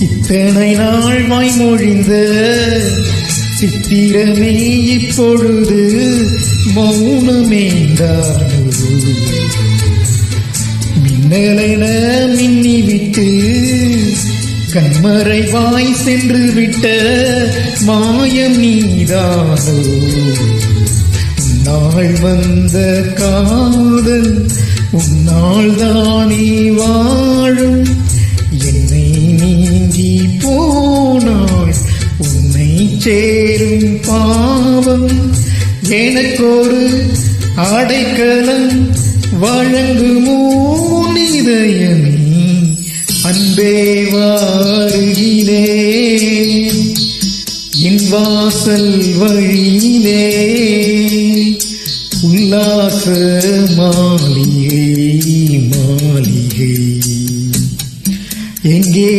இத்தனை நாள் வாய்மொழிந்த சித்திரமே இப்பொழுது மௌனமேந்தானோ. மின்னலென மின்னிவிட்டு கண்மறைவாய் சென்று விட்ட மாயம் நீதானோ. உன்னால் வந்த காதல் உன்னால் தானே வாழும். என்னை நீங்கி போனாள் உன்னை சேரும் பாவம். எனக்கொரு அடைக்கலம் வழங்குமோ இதயமே. அன்பே வாருகிலே என் வாசல் வழியிலே. உல்லாச மாளிகை மாளிகை எங்கே